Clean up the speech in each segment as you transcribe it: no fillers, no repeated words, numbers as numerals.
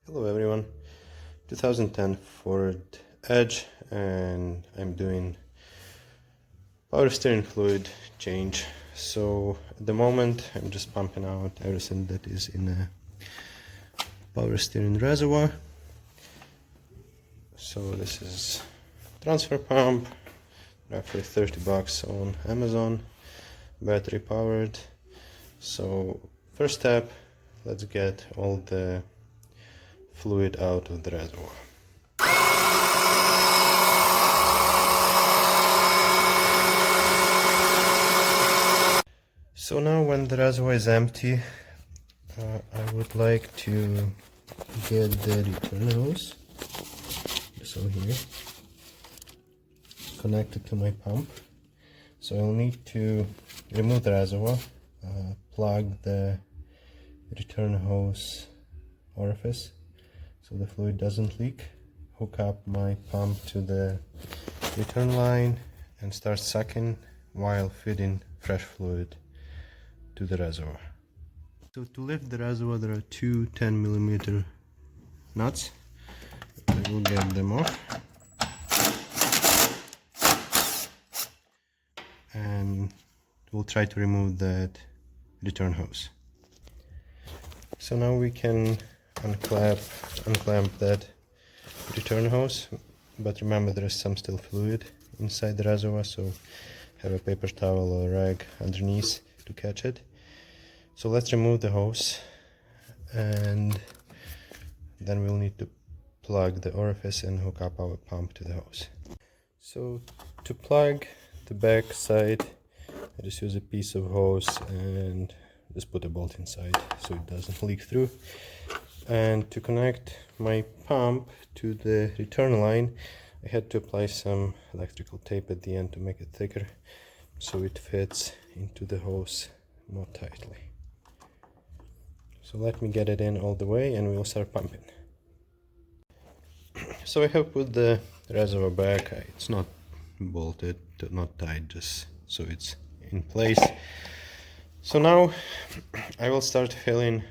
Hello everyone, 2010 Ford Edge, and I'm doing power steering fluid change. So at the moment I'm just pumping out everything that is in a power steering reservoir. So this is transfer pump, roughly 30 bucks on Amazon, battery powered. So first step, let's get all the fluid out of the reservoir. So now when the reservoir is empty, I would like to get the return hose, so here, connected to my pump. So I'll need to remove the reservoir, plug the return hose orifice so the fluid doesn't leak, hook up my pump to the return line and start sucking while feeding fresh fluid to the reservoir. So to lift the reservoir there are two 10mm nuts. I will get them off and we'll try to remove that return hose. So now we can unclamp that return hose, but remember there is some still fluid inside the reservoir, so have a paper towel or rag underneath to catch it. So let's remove the hose and then we'll need to plug the orifice and hook up our pump to the hose. So to plug the back side, I just use a piece of hose and just put a bolt inside so it doesn't leak through. And to connect my pump to the return line, I had to apply some electrical tape at the end to make it thicker so it fits into the hose more tightly. So let me get it in all the way and we'll start pumping. So I have put the reservoir back. It's not bolted, not tight, just so it's in place. So now I will start filling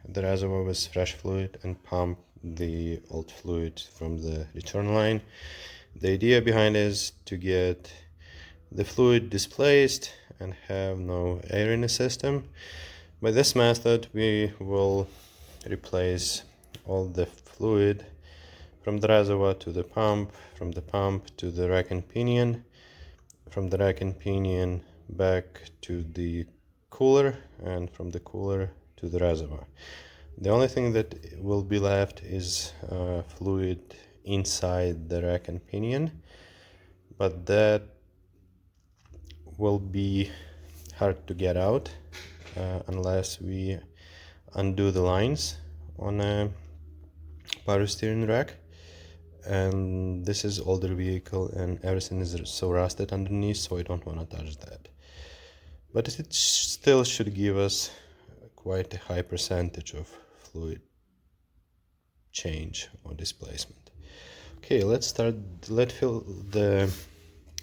the reservoir with fresh fluid and pump the old fluid from the return line. The idea behind is to get the fluid displaced and have no air in the system. By this method we will replace all the fluid from the reservoir to the pump, from the pump to the rack and pinion, from the rack and pinion back to the cooler, and from the cooler to the reservoir. The only thing that will be left is fluid inside the rack and pinion, but that will be hard to get out unless we undo the lines on a power steering rack. And this is older vehicle and everything is so rusted underneath, so I don't want to touch that. But it still should give us quite a high percentage of fluid change or displacement. Okay, let's fill the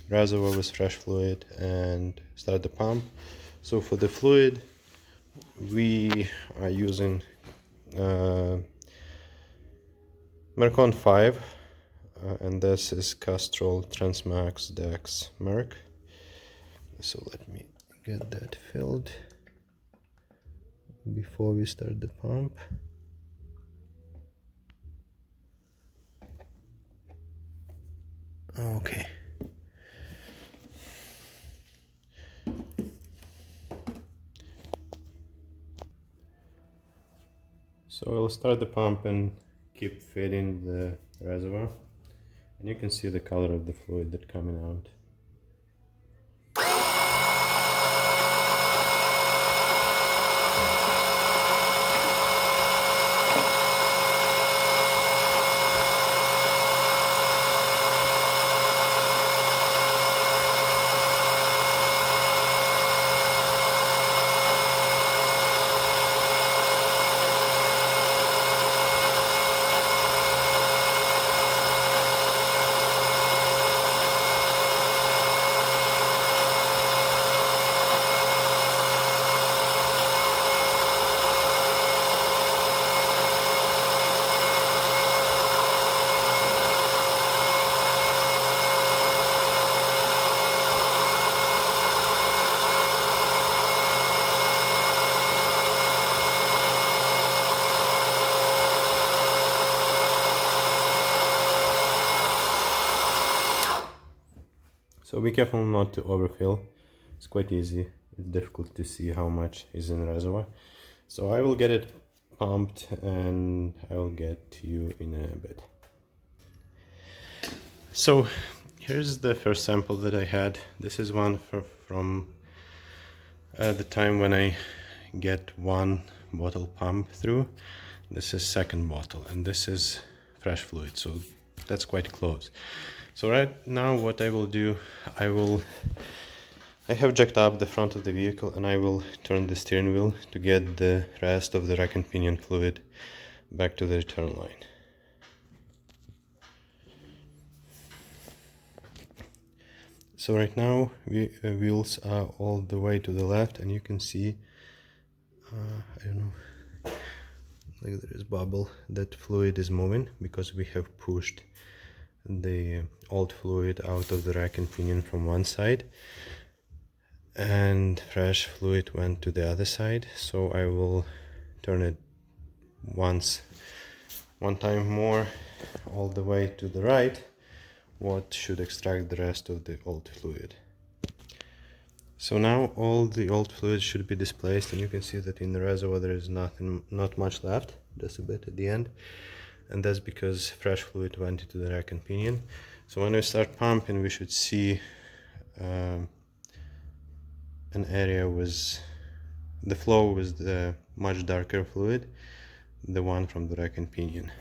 reservoir with fresh fluid and start the pump. So for the fluid we are using Mercon 5 and this is Castrol Transmax Dex Merc. So let me get that filled before we start the pump. Okay. So I'll start the pump and keep feeding the reservoir, and you can see the color of the fluid that's coming out. So be careful not to overfill. It's quite easy. It's difficult to see how much is in the reservoir. So I will get it pumped and I will get to you in a bit. So here's the first sample that I had. This is one from the time when I get one bottle pump through. This is second bottle and this is fresh fluid, so that's quite close. So right now what I will do, I have jacked up the front of the vehicle and I will turn the steering wheel to get the rest of the rack and pinion fluid back to the return line. So right now wheels are all the way to the left and you can see, I don't know, like there is bubble, that fluid is moving because we have pushed the old fluid out of the rack and pinion from one side and fresh fluid went to the other side. So I will turn it one time more all the way to the right, what should extract the rest of the old fluid. So now all the old fluid should be displaced and you can see that in the reservoir there is not much left, just a bit at the end, and that's because fresh fluid went into the rack and pinion. So when we start pumping we should see an area with the flow with the much darker fluid, the one from the rack and pinion.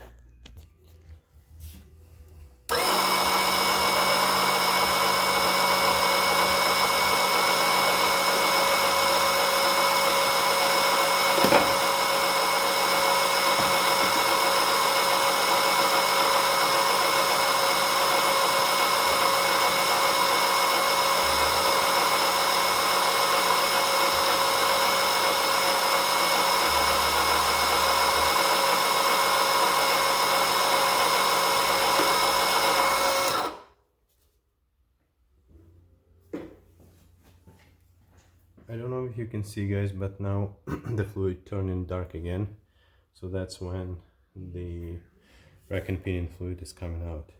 I don't know if you can see guys, but now the fluid turning dark again, so that's when the rack and pinion fluid is coming out.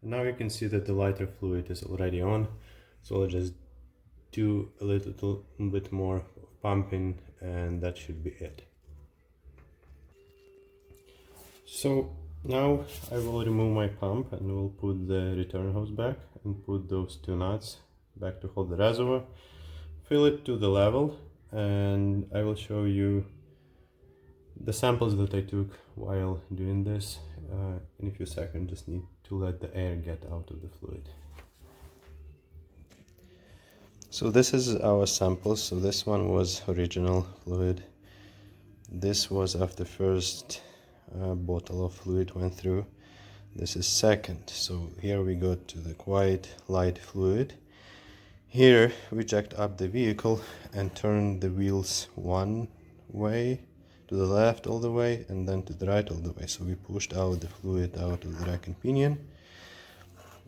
Now you can see that the lighter fluid is already on, so I'll just do a little bit more pumping and that should be it. So now I will remove my pump and we'll put the return hose back and put those two nuts back to hold the reservoir, fill it to the level, and I will show you the samples that I took while doing this. In a few seconds, just need to let the air get out of the fluid. So this is our sample. So this one was original fluid. This was after first bottle of fluid went through. This is second. So here we go to the quite light fluid. Here we jacked up the vehicle and turned the wheels one way, to the left all the way, and then to the right all the way. So we pushed out the fluid out of the rack and pinion.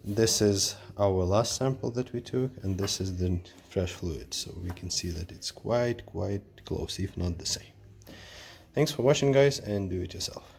This is our last sample that we took, and this is the fresh fluid. So we can see that it's quite close, if not the same. Thanks for watching, guys, and do it yourself.